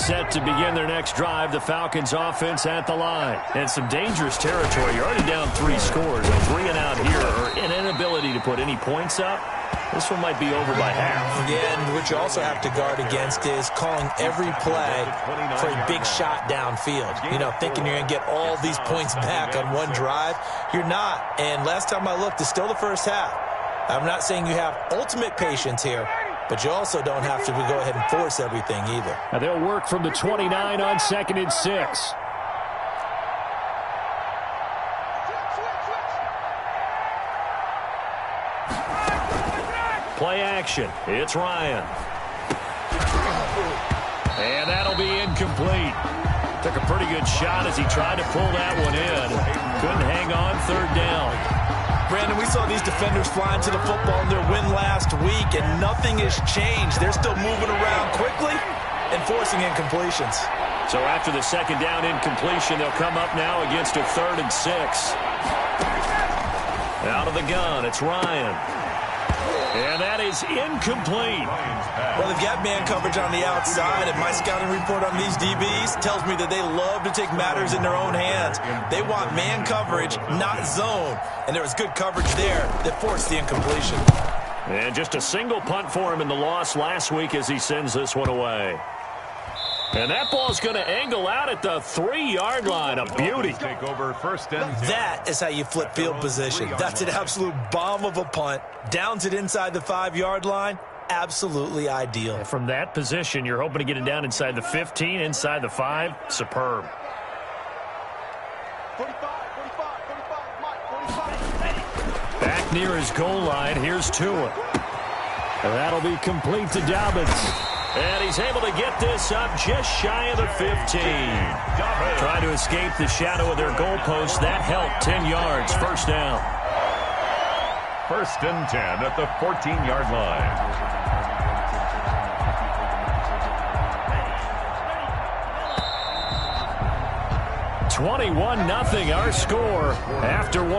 set to begin their next drive. The Falcons offense at the line. And some dangerous territory. You're already down 3 scores. A 3 and out here, or an inability to put any points up. This one might be over by half. Yeah, and what you also have to guard against is calling every play for a big shot downfield. You know, thinking you're going to get all these points back on one drive. You're not. And last time I looked, it's still the first half. I'm not saying you have ultimate patience here, but you also don't have to go ahead and force everything either. Now they'll work from the 29 on 2nd and 6. Play action. It's Ryan. And that'll be incomplete. Took a pretty good shot as he tried to pull that one in. Couldn't hang on 3rd down. Brandon, we saw these defenders flying to the football in their win last week, and nothing has changed. They're still moving around quickly and forcing incompletions. So after the 2nd down incompletion, they'll come up now against a 3rd and 6. Out of the gun, it's Ryan. And that is incomplete. Well, they've got man coverage on the outside, and my scouting report on these DBs tells me that they love to take matters in their own hands. They want man coverage, not zone. And there was good coverage there that forced the incompletion. And just a single punt for him in the loss last week as he sends this one away. And that ball's going to angle out at the 3-yard line. A beauty. Take over 1st and 10. That is how you flip field position. That's an absolute bomb of a punt. Downs it inside the 5-yard line. Absolutely ideal. And from that position, you're hoping to get it down inside the 15, inside the 5. Superb. Back near his goal line, here's Tua. And that'll be complete to Dobbins. And he's able to get this up just shy of the 15. Trying to escape the shadow of their goalpost. That helped. 10 yards. 1st down. 1st and 10 at the 14-yard line. $21-0 our score after 1.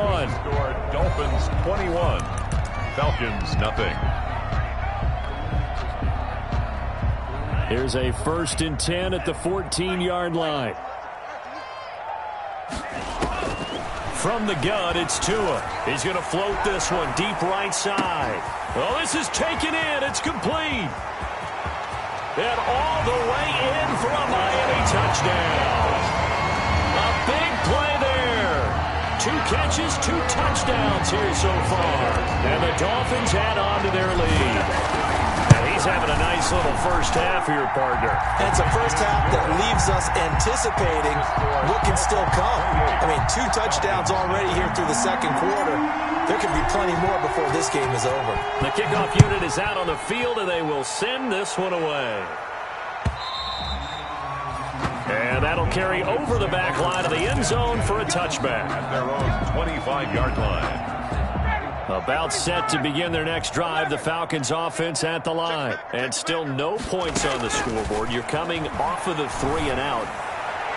Dolphins 21. Falcons nothing. Here's a 1st and 10 at the 14-yard line. From the gun, it's Tua. He's going to float this one deep right side. Well, this is taken in. It's complete. And all the way in for a Miami touchdown. A big play there. 2 catches, 2 touchdowns here so far. And the Dolphins add on to their lead. He's having a nice little first half here, partner. And it's a first half that leaves us anticipating what can still come. I mean, 2 touchdowns already here through the 2nd quarter. There could be plenty more before this game is over. The kickoff unit is out on the field, and they will send this one away. And that'll carry over the back line of the end zone for a touchback. At their own 25-yard line. About set to begin their next drive, the Falcons offense at the line. And still no points on the scoreboard. You're coming off of the 3 and out.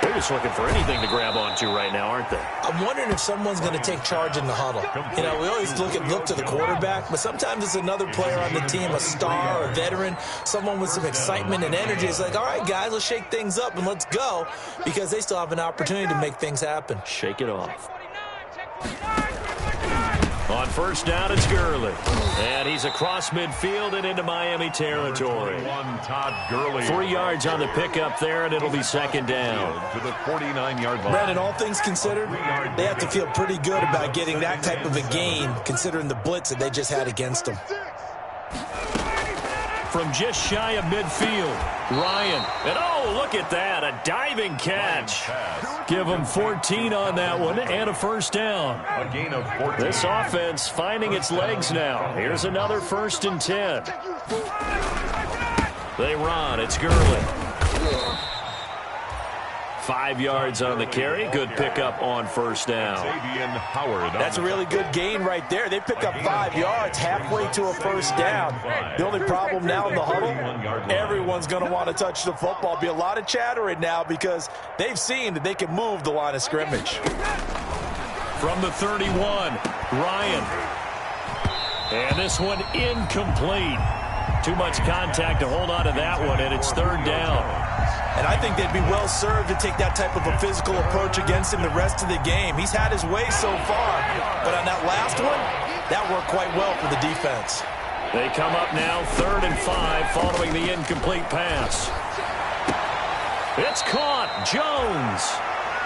They're just looking for anything to grab onto right now, aren't they? I'm wondering if someone's going to take charge in the huddle. You know, we always look to the quarterback, but sometimes it's another player on the team, a star, a veteran, someone with some excitement and energy. It's like, all right, guys, let's shake things up and let's go, because they still have an opportunity to make things happen. Shake it off. On 1st down, it's Gurley. And he's across midfield and into Miami territory. Todd Gurley. 3 yards on the pickup there, and it'll be 2nd down. To the 49-yard line. Brandon, all things considered, they have to feel pretty good about getting that type of a gain, considering the blitz that they just had against them. From just shy of midfield, Ryan. And oh, look at that, a diving catch. Give him 14 on that one and a 1st down. A gain of 14. This offense finding its legs now. Here's another 1st and 10. They run. It's Gurley. 5 yards on the carry. Good pickup on 1st down. That's a really good gain right there. They pick up 5 yards halfway to a 1st down. The only problem now in the huddle, everyone's going to want to touch the football. Be a lot of chattering now because they've seen that they can move the line of scrimmage. From the 31, Ryan. And this one incomplete. Too much contact to hold on to that one, and it's 3rd down. And I think they'd be well served to take that type of a physical approach against him the rest of the game. He's had his way so far, but on that last one, that worked quite well for the defense. They come up now 3rd and 5 following the incomplete pass. It's caught. Jones.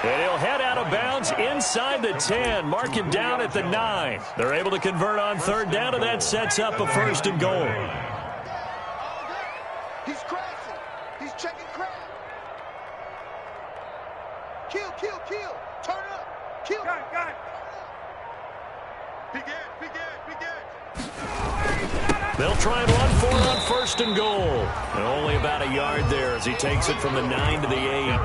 And he'll head out of bounds inside the 10. Mark him down at the 9. They're able to convert on 3rd down, and that sets up a 1st and goal. He's crashing. He's checking crash. Kill. Turn up. Kill. Got it. Begin. They'll try and run for it on 1st and goal. And only about a yard there as he takes it from the 9 to the 8.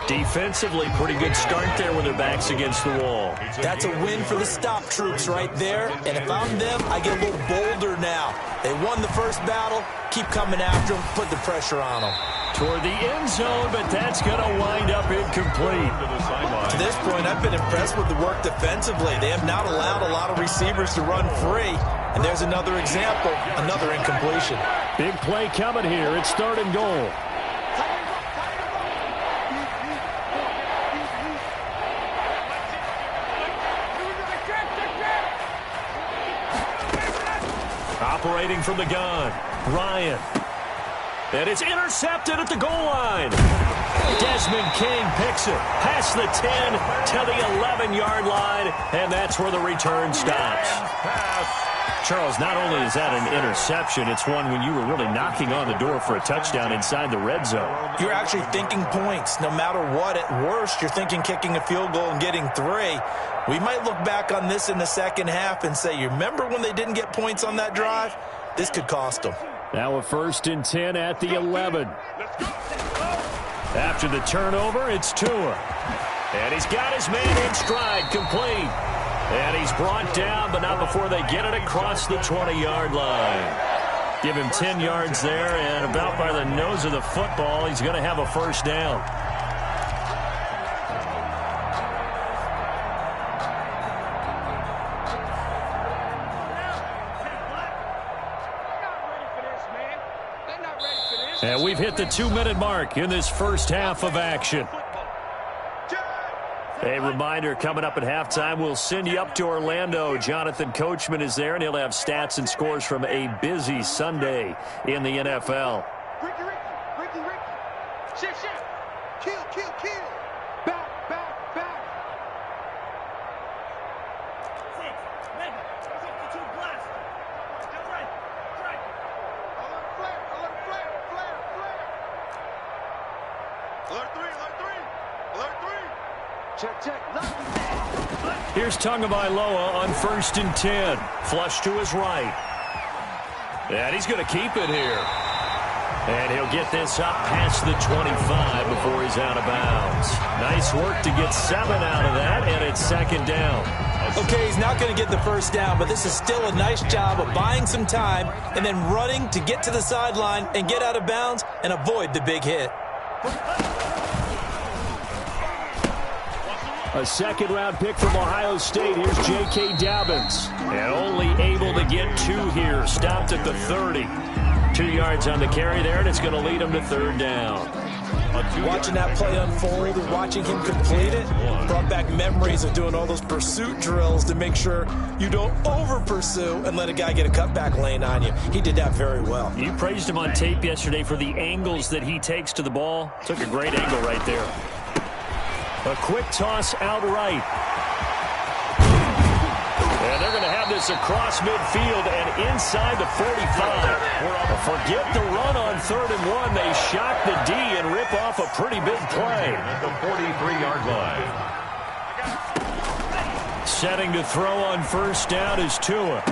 Defensively, pretty good start there with their backs against the wall. That's a win for the stop troops right there. And if I'm them, I get a little bolder now. They won the first battle. Keep coming after them. Put the pressure on them. Toward the end zone, but that's going to wind up incomplete. To this point, I've been impressed with the work defensively. They have not allowed a lot of receivers to run free. And there's another example, another incompletion. Big play coming here. It's 3rd and goal. Operating from the gun, Ryan. And it's intercepted at the goal line. Desmond King picks it past the 10 to the 11-yard line, and that's where the return stops. Charles, not only is that an interception, it's one when you were really knocking on the door for a touchdown inside the red zone. You're actually thinking points. No matter what, at worst, you're thinking kicking a field goal and getting 3. We might look back on this in the second half and say, you remember when they didn't get points on that drive? This could cost them. Now a 1st and 10 at the 11. After the turnover, it's Tua. And he's got his man in stride, complete. And he's brought down, but not before they get it across the 20-yard line. Give him 10 yards there, and about by the nose of the football, he's going to have a 1st down. And we've hit the 2-minute mark in this first half of action. A reminder, coming up at halftime, we'll send you up to Orlando. Jonathan Coachman is there, and he'll have stats and scores from a busy Sunday in the NFL. Ricky. Shit. Kill. Back. Check. Here's Tagovailoa on 1st and 10. Flush to his right. And he's going to keep it here. And he'll get this up past the 25 before he's out of bounds. Nice work to get 7 out of that, and it's 2nd down. Okay, he's not going to get the 1st down, but this is still a nice job of buying some time and then running to get to the sideline and get out of bounds and avoid the big hit. A 2nd-round pick from Ohio State. Here's J.K. Dobbins. And only able to get 2 here. Stopped at the 30. 2 yards on the carry there, and it's going to lead him to 3rd down. Watching that play unfold and watching him complete it brought back memories of doing all those pursuit drills to make sure you don't over-pursue and let a guy get a cutback lane on you. He did that very well. You praised him on tape yesterday for the angles that he takes to the ball. Took a great angle right there. A quick toss out right. And they're going to have this across midfield and inside the 45. Forget the run on 3rd and 1. They shock the D and rip off a pretty big play. At the 43-yard line. Setting to throw on 1st down is Tua.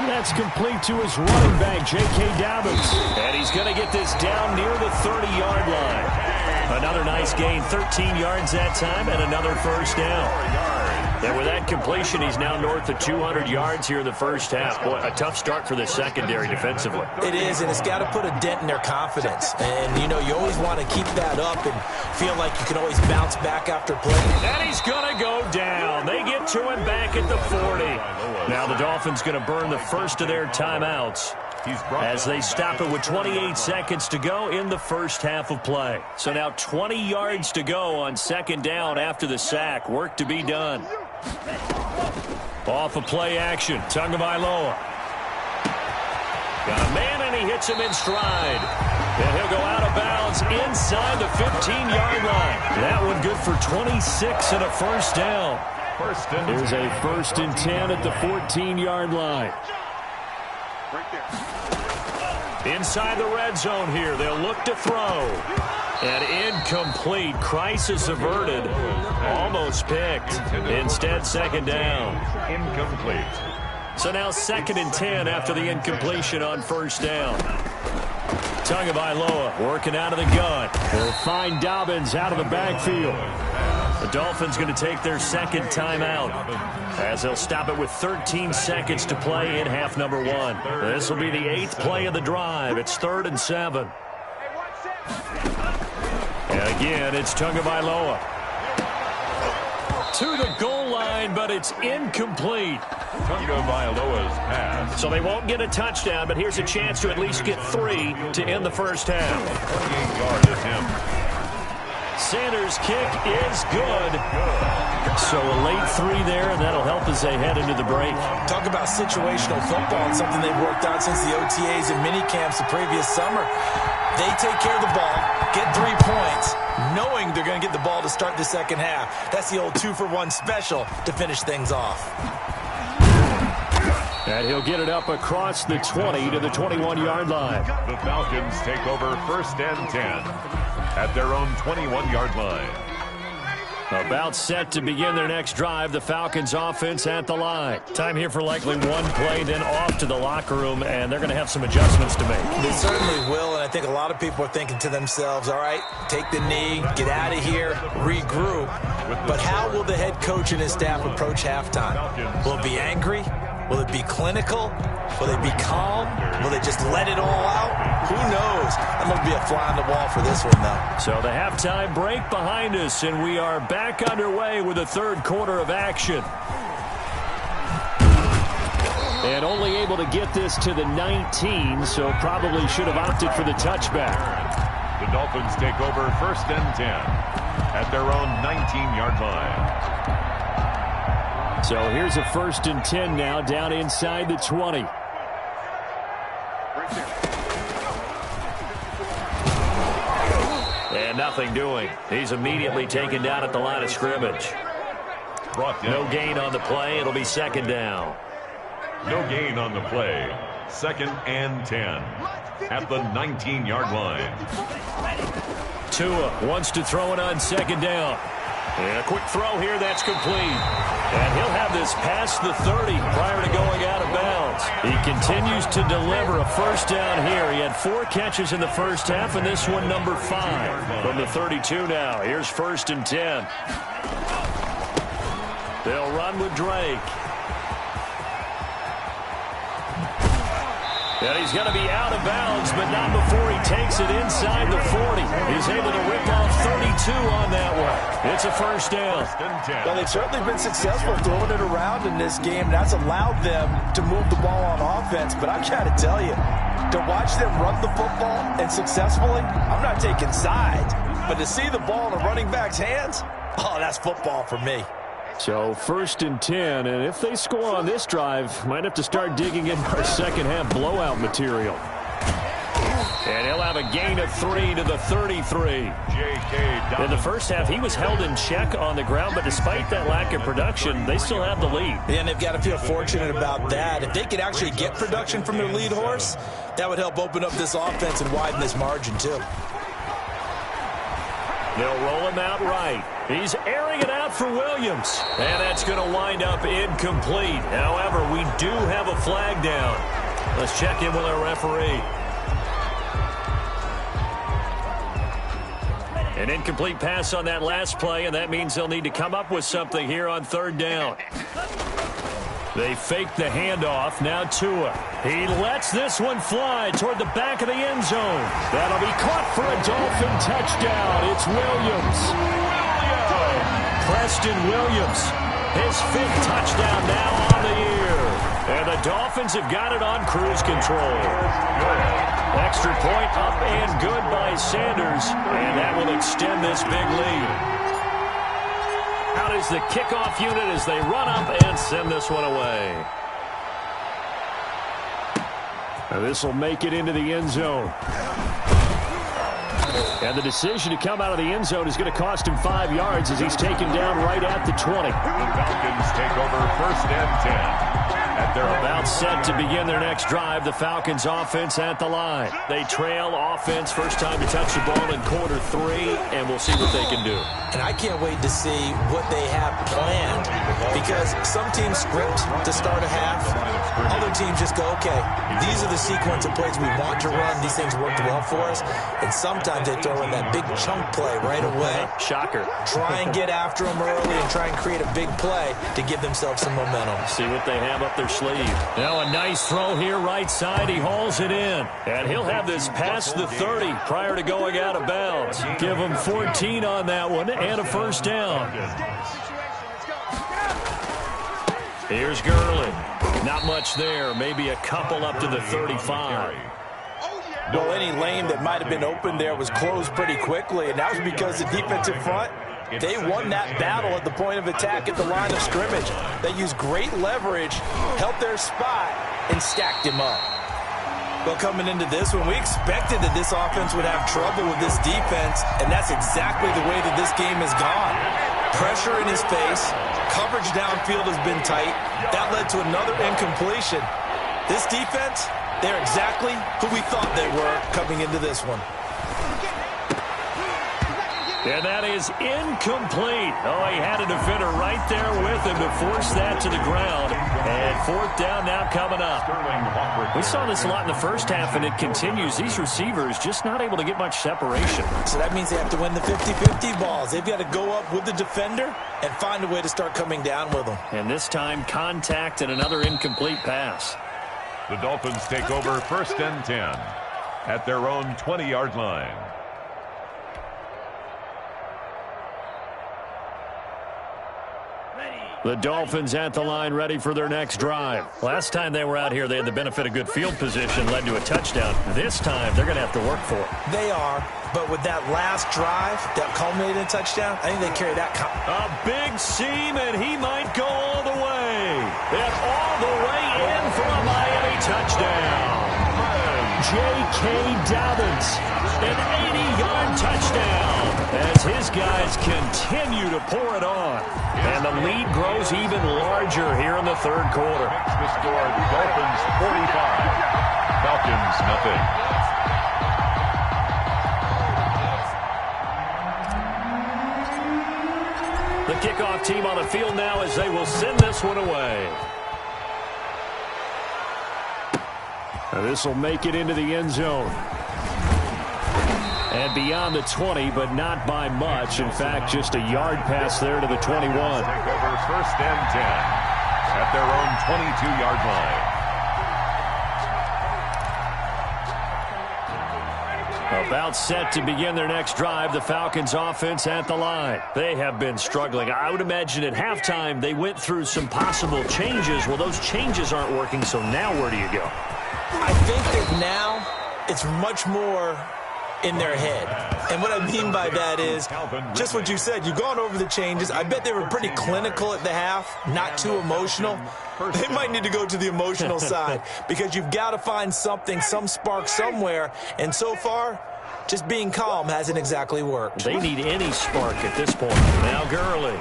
That's complete to his running back, J.K. Dobbins. And he's going to get this down near the 30-yard line. Another nice gain, 13 yards that time, and another 1st down. And with that completion, he's now north of 200 yards here in the first half. Boy, a tough start for the secondary defensively. It is, and it's got to put a dent in their confidence. And, you know, you always want to keep that up and feel like you can always bounce back after play. And he's going to go down. They get to him back at the 40. Now the Dolphins going to burn the first of their timeouts as they stop it with 28 seconds to go in the first half of play. So now 20 yards to go on second down after the sack. Work to be done. Off of play action, Tagovailoa. Got a man, and he hits him in stride. And he'll go out of bounds inside the 15-yard line. That one good for 26 and a first down. Here's a 1st and 10 at the 14-yard line. Inside the red zone here. They'll look to throw. And incomplete. Crisis averted. Almost picked. Instead, second down. Incomplete. So now 2nd and 10 after the incompletion on first down. Tagovailoa working out of the gun. They'll find Dobbins out of the backfield. The Dolphins going to take their second timeout as they'll stop it with 13 seconds to play in half number 1. This will be the 8th play of the drive. It's 3rd and 7. And again, it's Tagovailoa. To the goal line, but it's incomplete. Tagovailoa's pass. So they won't get a touchdown, but here's a chance to at least get 3 to end the first half. 28-yard attempt. Sanders' kick is good. So a late 3 there, and that'll help as they head into the break. Talk about situational football and something they've worked on since the OTAs and mini camps the previous summer. They take care of the ball, get 3 points, knowing they're going to get the ball to start the second half. That's the old 2-for-1 special to finish things off. And he'll get it up across the 20 to the 21-yard line. The Falcons take over 1st and 10 at their own 21-yard line. About set to begin their next drive. The Falcons offense at the line. Time here for likely one play, then off to the locker room, and they're going to have some adjustments to make. They certainly will, and I think a lot of people are thinking to themselves, all right, take the knee, get out of here, regroup. But how will the head coach and his staff approach halftime? Will it be angry? Will it be clinical? Will they be calm? Will they just let it all out? Who knows? I'm going to be a fly on the wall for this one, though. So the halftime break behind us, and we are back underway with the 3rd quarter of action. And only able to get this to the 19, so probably should have opted for the touchback. The Dolphins take over 1st and 10 at their own 19-yard line. So here's a 1st and 10 now down inside the 20. And nothing doing. He's immediately taken down at the line of scrimmage. No gain on the play. It'll be 2nd down. No gain on the play. 2nd and 10 at the 19-yard line. Tua wants to throw it on 2nd down. And a quick throw here, that's complete. And he'll have this past the 30 prior to going out of bounds. He continues to deliver a first down here. He had 4 catches in the first half, and this one number 5 from the 32 now. Here's 1st and 10. They'll run with Drake. And he's going to be out of bounds, but not before he takes it inside the 40. He's able to rip off 32 on that one. It's a first down. Well, they've certainly been successful throwing it around in this game. That's allowed them to move the ball on offense. But I've got to tell you, to watch them run the football and successfully, I'm not taking sides. But to see the ball in a running back's hands, oh, that's football for me. So 1st and 10, and if they score on this drive, might have to start digging into our second half blowout material. And he'll have a gain of 3 to the 33. In the first half, he was held in check on the ground, but despite that lack of production, they still have the lead. And they've got to feel fortunate about that. If they could actually get production from their lead horse, that would help open up this offense and widen this margin too. They'll roll him out right. He's airing it out for Williams. And that's going to wind up incomplete. However, we do have a flag down. Let's check in with our referee. An incomplete pass on that last play, and that means they'll need to come up with something here on 3rd down. They fake the handoff. Now Tua. He lets this one fly toward the back of the end zone. That'll be caught for a Dolphin touchdown. It's Williams. Preston Williams. His 5th touchdown now on the year. And the Dolphins have got it on cruise control. Extra point up and good by Sanders. And that will extend this big lead. Out is the kickoff unit as they run up and send this one away. This will make it into the end zone. And the decision to come out of the end zone is going to cost him 5 yards as he's taken down right at the 20. The Falcons take over 1st and 10. They're about set to begin their next drive. The Falcons offense at the line. They trail offense, first time to touch the ball in quarter 3, and we'll see what they can do. And I can't wait to see what they have planned, because some teams script to start a half. Other teams just go, okay, these are the sequence of plays we want to run. These things worked well for us. And sometimes they throw in that big chunk play right away. Shocker. Try and get after them early and try and create a big play to give themselves some momentum. See what they have up their sleeve. Now a nice throw here right side. He hauls it in. And he'll have this past the 30 prior to going out of bounds. Give him 14 on that one and a first down. Here's Gurley. Not much there. Maybe a couple up to the 35. Well, any lane that might have been open there was closed pretty quickly, and that was because the defensive front, they won that battle at the point of attack at the line of scrimmage. They used great leverage, held their spot, and stacked him up. Well, coming into this one, we expected that this offense would have trouble with this defense, and that's exactly the way that this game has gone. Pressure in his face, coverage downfield has been tight. That led to another incompletion. This defense, they're exactly who we thought they were coming into this one. And that is incomplete. Oh, he had a defender right there with him to force that to the ground. And 4th down now coming up. We saw this a lot in the first half, and it continues. These receivers just not able to get much separation. So that means they have to win the 50-50 balls. They've got to go up with the defender and find a way to start coming down with them. And this time, contact and another incomplete pass. The Dolphins take over 1st and 10 at their own 20-yard line. The Dolphins at the line, ready for their next drive. Last time they were out here, they had the benefit of good field position, led to a touchdown. This time, they're going to have to work for it. They are, but with that last drive that culminated in a touchdown, I think they carry that. A big seam, and he might go all the way. And all the way in for a Miami touchdown. J.K. Dobbins, an 80-yard touchdown as his guys continue to pour it on. And the lead grows even larger here in the 3rd quarter. The score, the Dolphins 45, Falcons nothing. The kickoff team on the field now as they will send this one away. This will make it into the end zone. And beyond the 20, but not by much. In fact, just a yard pass there to the 21. Take over 1st and 10 at their own 22-yard line. About set to begin their next drive, the Falcons offense at the line. They have been struggling. I would imagine at halftime they went through some possible changes. Well, those changes aren't working, so now where do you go? I think that now it's much more in their head. And what I mean by that is just what you said. You've gone over the changes. I bet they were pretty clinical at the half, not too emotional. They might need to go to the emotional side because you've got to find something, some spark somewhere. And so far, just being calm hasn't exactly worked. They need any spark at this point. Now Gurley.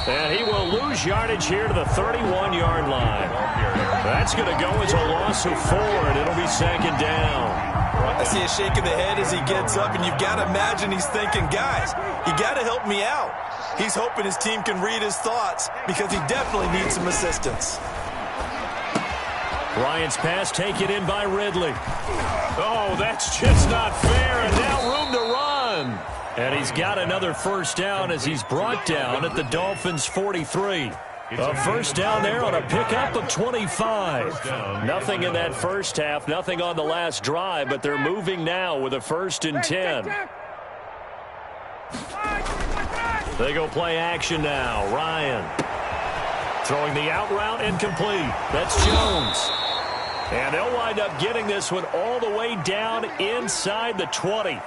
And he will lose yardage here to the 31-yard line. That's going to go as a loss of 4, and it'll be 2nd down. I see a shake of the head as he gets up, and you've got to imagine he's thinking, guys, you got to help me out. He's hoping his team can read his thoughts because he definitely needs some assistance. Bryant's pass taken in by Ridley. Oh, that's just not fair, and now room to run. And he's got another first down as he's brought down at the Dolphins' 43. A first down there on a pickup of 25. Nothing in that first half, nothing on the last drive, but they're moving now with a 1st and 10. They go play action now. Ryan. Throwing the out route incomplete. That's Jones. And they'll wind up getting this one all the way down inside the 20.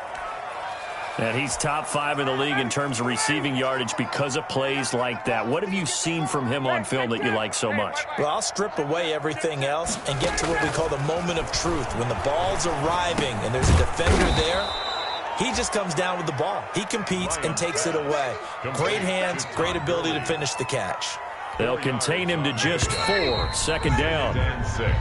And he's top 5 in the league in terms of receiving yardage because of plays like that. What have you seen from him on film that you like so much? Well, I'll strip away everything else and get to what we call the moment of truth. When the ball's arriving and there's a defender there, he just comes down with the ball. He competes and takes it away. Great hands, great ability to finish the catch. They'll contain him to just 4. Second down.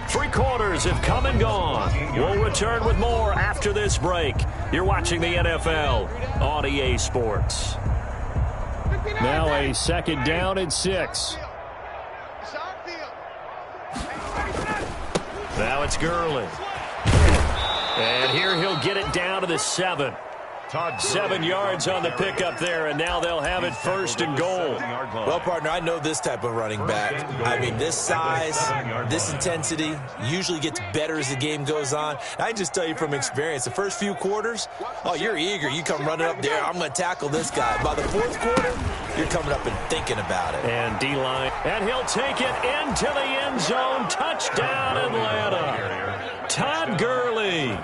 3 quarters have come and gone. We'll return with more after this break. You're watching the NFL on EA Sports. Now a second down and 6. Now it's Gurley. And here he'll get it down to the 7. 7 yards on the pickup there, and now they'll have it first and goal. Well, partner, I know this type of running back. I mean, this size, this intensity usually gets better as the game goes on. I can just tell you from experience, the first few quarters, oh, you're eager. You come running up there, I'm going to tackle this guy. By the fourth quarter, you're coming up and thinking about it. And D-line, and he'll take it into the end zone. Touchdown, Atlanta. Todd Gurley.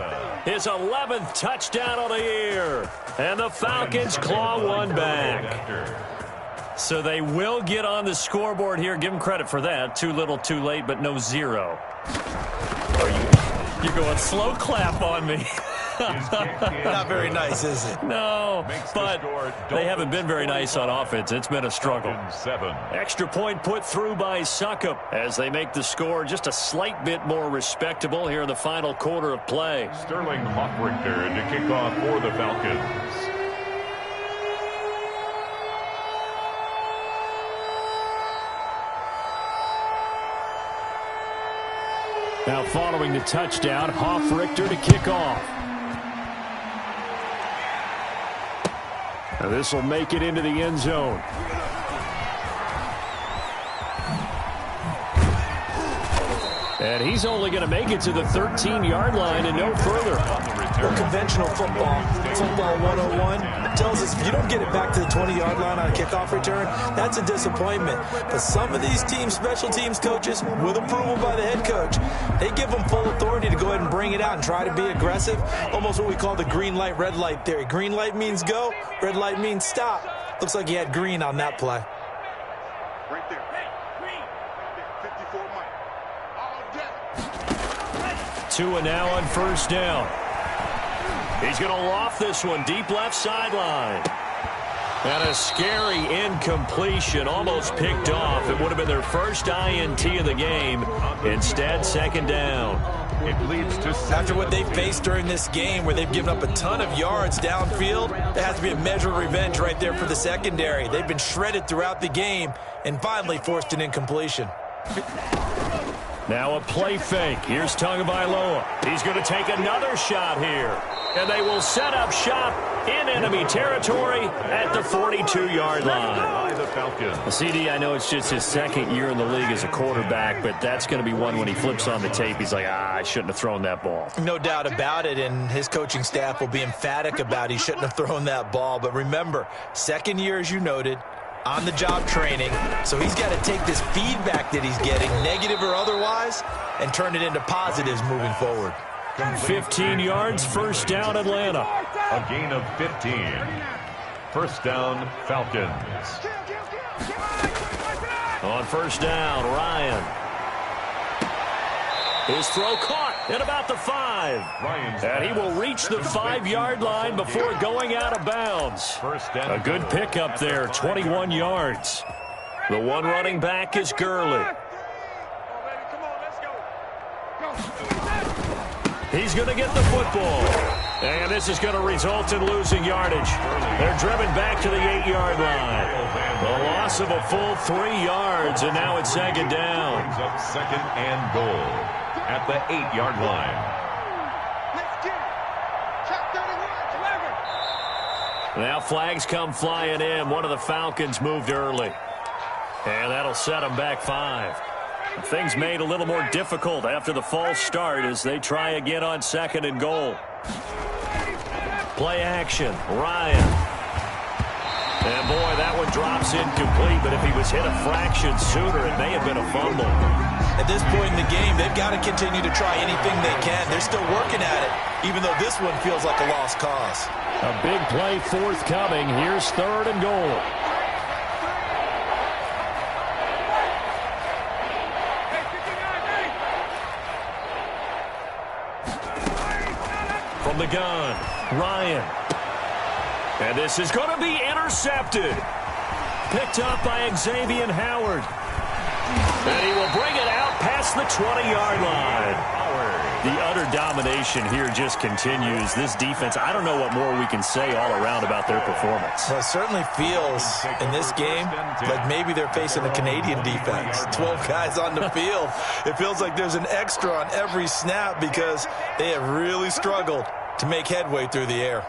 His 11th touchdown of the year. And the Falcons claw one back. So they will get on the scoreboard here. Give them credit for that. Too little, too late, but no 0. You're going slow clap on me. Not very nice, is it? No, but they haven't been very nice on offense. It's been a struggle. 7. Extra point put through by Succop as they make the score just a slight bit more respectable here in the final quarter of play. Sterling Hoffrichter to kick off for the Falcons. Now following the touchdown, Hoffrichter to kick off. Now this will make it into the end zone. And he's only going to make it to the 13-yard line and no further. Well, conventional football 101, tells us if you don't get it back to the 20-yard line on a kickoff return, that's a disappointment. But some of these teams, special teams coaches, with approval by the head coach, they give them full authority to go ahead and bring it out and try to be aggressive. Almost what we call the green light, red light theory. Green light means go, red light means stop. Looks like he had green on that play. Right there. 54 Mike. All day. Tua now on first down. He's going to loft this one deep left sideline. And a scary incompletion, almost picked off. It would have been their first INT of the game. Instead, second down. It leads to After what they've faced during this game where they've given up a ton of yards downfield, there has to be a measure of revenge right there for the secondary. They've been shredded throughout the game and finally forced an incompletion. Now a play fake. Here's Tagovailoa. He's going to take another shot here. And they will set up shop in enemy territory at the 42-yard line. by the Falcons. CD, I know it's just his second year in the league as a quarterback, but that's going to be one when he flips on the tape. He's like, I shouldn't have thrown that ball. No doubt about it, and his coaching staff will be emphatic about he shouldn't have thrown that ball. But remember, second year, as you noted, on-the-job training, so he's got to take this feedback that he's getting, negative or otherwise, and turn it into positives moving forward. 15 yards, first down, Atlanta. A gain of 15. First down, Falcons. On first down, Ryan. His throw caught at about the 5. And he will reach the 5-yard line before going out of bounds. First down. A good pickup there, 21 yards. The one running back is Gurley. He's going to get the football. And this is going to result in losing yardage. They're driven back to the 8-yard line. The loss of a full 3 yards, and now it's second down. Brings up second and goal at the 8-yard line. Let's get it. Check 31. Now flags come flying in. One of the Falcons moved early. And that'll set them back 5. Things made a little more difficult after the false start as they try again on second and goal. Play action, Ryan. And boy, that one drops is incomplete, but if he was hit a fraction sooner, it may have been a fumble. At this point in the game, they've got to continue to try anything they can. They're still working at it, even though this one feels like a lost cause. A big play forthcoming. Here's 3rd and goal. From the gun, Ryan. And this is going to be intercepted. Picked up by Xavier Howard. And he will bring it out past the 20-yard line. The utter domination here just continues. This defense, I don't know what more we can say all around about their performance. Well, it certainly feels in this game like maybe they're facing a Canadian defense. 12 guys on the field. It feels like there's an extra on every snap because they have really struggled to make headway through the air.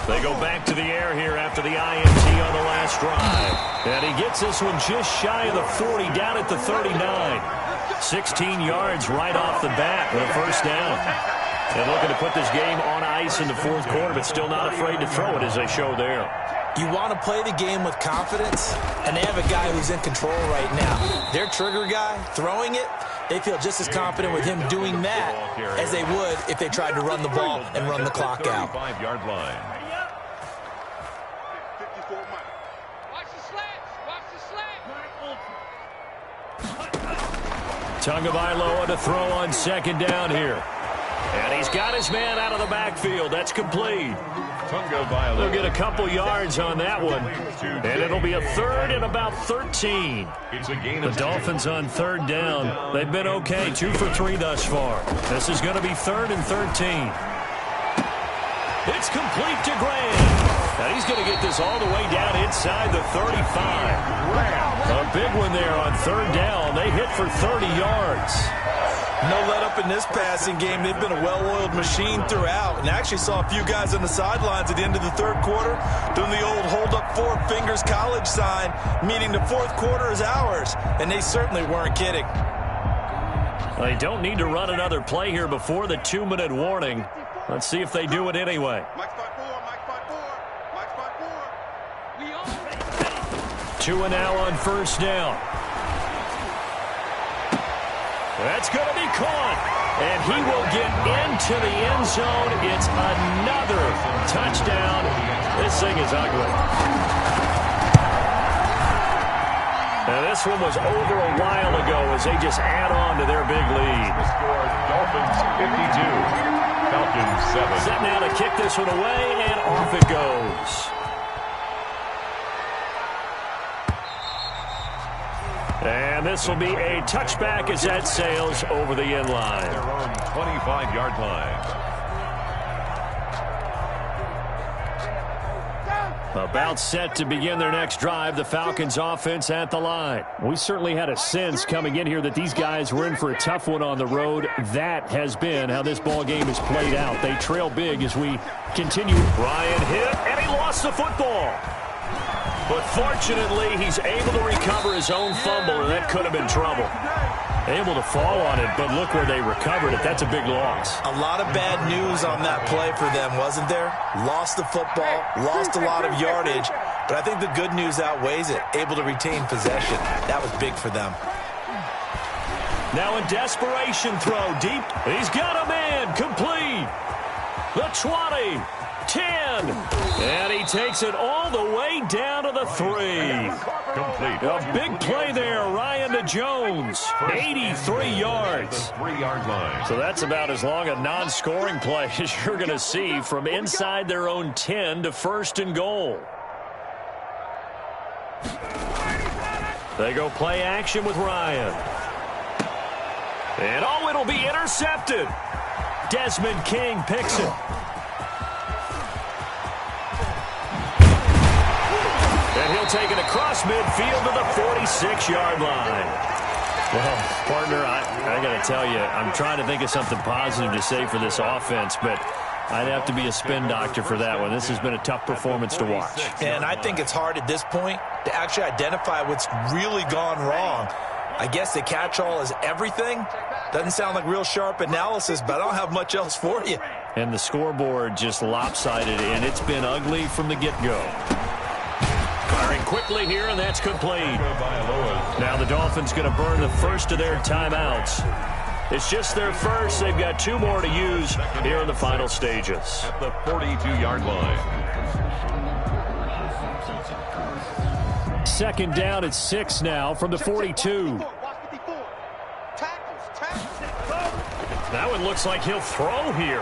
They go back to the air here after the INT on the last drive. And he gets this one just shy of the 40, down at the 39. 16 yards right off the bat with a first down. And looking to put this game on ice in the 4th quarter, but still not afraid to throw it as they show there. You want to play the game with confidence, and they have a guy who's in control right now. Their trigger guy, throwing it, they feel just as confident with him doing that as they would if they tried to run the ball and run the clock out. 5-yard line. Tagovailoa to throw on 2nd down here. And he's got his man out of the backfield. That's complete. They'll get a couple yards on that one. And it'll be a 3rd and about 13. The Dolphins on 3rd down. They've been okay, 2 for 3 thus far. This is going to be 3rd and 13. It's complete to Graham. Now he's going to get this all the way down inside the 35. A big one there on 3rd down. They hit for 30 yards. No let up in this passing game. They've been a well-oiled machine throughout. And actually saw a few guys on the sidelines at the end of the 3rd quarter doing the old hold up 4 fingers college sign, meaning the 4th quarter is ours. And they certainly weren't kidding. They don't need to run another play here before the 2-minute warning. Let's see if they do it anyway. 2 and now on 1st down. That's going to be caught. And he will get into the end zone. It's another touchdown. This thing is ugly. Now this one was over a while ago as they just add on to their big lead. The score, Dolphins 52, Falcons 7. Set now to kick this one away, and off it goes. And this will be a touchback as that sails over the end line. Their own 25-yard line. About set to begin their next drive, the Falcons offense at the line. We certainly had a sense coming in here that these guys were in for a tough one on the road. That has been how this ball game has played out. They trail big as we continue. Ryan hit, and he lost the football. But fortunately, he's able to recover his own fumble, and that could have been trouble. Able to fall on it, but look where they recovered it. That's a big loss. A lot of bad news on that play for them, wasn't there? Lost the football, lost a lot of yardage, but I think the good news outweighs it. Able to retain possession. That was big for them. Now in desperation throw deep. He's got a man complete. The 20. 10, and he takes it all the way down to the 3. Complete. A big play there, Ryan to Jones, 83 yards. 3-yard line. So that's about as long a non-scoring play as you're going to see from inside their own 10 to 1st and goal. They go play action with Ryan. And oh, it'll be intercepted. Desmond King picks it. And he'll take it across midfield to the 46-yard line. Well, partner, I got to tell you, I'm trying to think of something positive to say for this offense, but I'd have to be a spin doctor for that one. This has been a tough performance to watch. And I think it's hard at this point to actually identify what's really gone wrong. I guess the catch-all is everything. Doesn't sound like real sharp analysis, but I don't have much else for you. And the scoreboard just lopsided, and it's been ugly from the get-go. Firing quickly here, and that's complete. Now the Dolphins going to burn the first of their timeouts. It's just their first. They've got 2 more to use here in the final stages. At the 42-yard line. Second down at 6 now from the 42. That one looks like he'll throw here.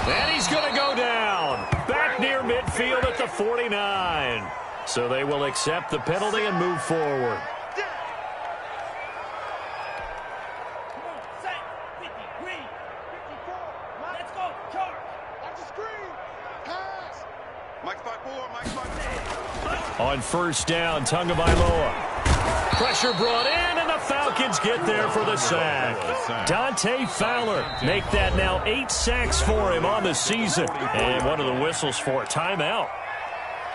And he's going to go down. Back near midfield at the 49. So they will accept the penalty and move forward. On first down, Tagovailoa. Pressure brought in, and the Falcons get there for the sack. Dante Fowler make that now 8 sacks for him on the season. And one of the whistles for a timeout.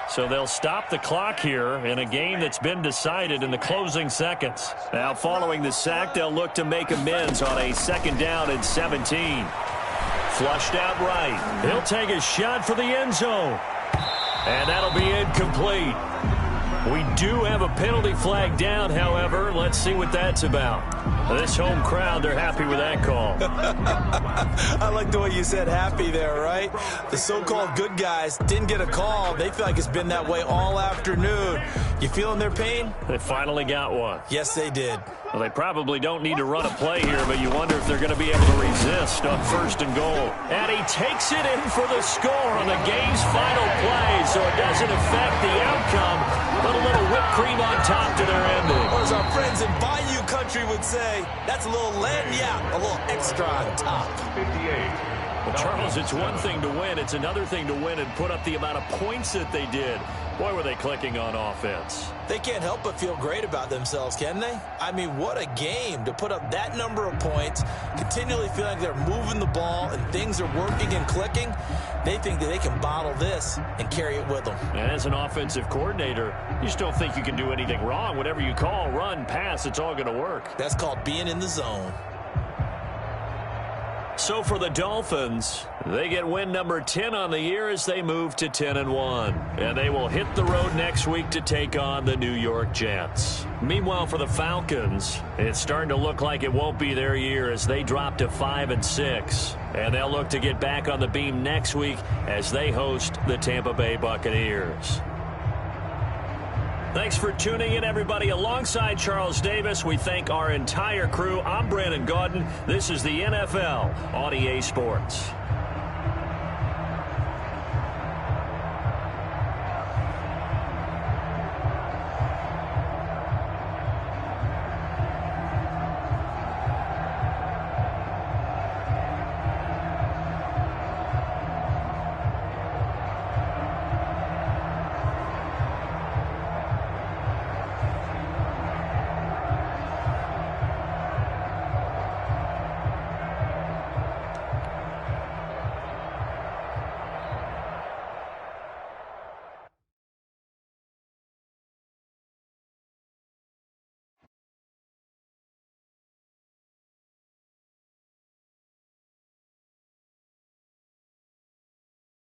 So they'll stop the clock here in a game that's been decided in the closing seconds. Now following the sack, they'll look to make amends on a second down and 17. Flushed out right. He'll take a shot for the end zone. And that'll be incomplete. We do have a penalty flag down, however. Let's see what that's about. This home crowd, they're happy with that call. I like the way you said happy there, right? The so-called good guys didn't get a call. They feel like it's been that way all afternoon. You feeling their pain? They finally got one. Yes, they did. Well, they probably don't need to run a play here, but you wonder if they're going to be able to resist on first and goal. And he takes it in for the score on the game's final play, so it doesn't affect the outcome. Put a little whipped cream on top to their ending. Or as our friends in Bayou Country would say, that's a little lagniappe, a little extra on top. 58. Well, Charles, it's one thing to win. It's another thing to win and put up the amount of points that they did. Boy, were they clicking on offense. They can't help but feel great about themselves, can they? I mean, what a game to put up that number of points, continually feeling like they're moving the ball and things are working and clicking. They think that they can bottle this and carry it with them. And as an offensive coordinator, you just don't think you can do anything wrong. Whatever you call, run, pass, it's all going to work. That's called being in the zone. So for the Dolphins, they get win number 10 on the year as they move to 10-1. And they will hit the road next week to take on the New York Jets. Meanwhile, for the Falcons, it's starting to look like it won't be their year as they drop to 5-6. And they'll look to get back on the beam next week as they host the Tampa Bay Buccaneers. Thanks for tuning in, everybody. Alongside Charles Davis, we thank our entire crew. I'm Brandon Gaudin. This is the NFL on EA Sports.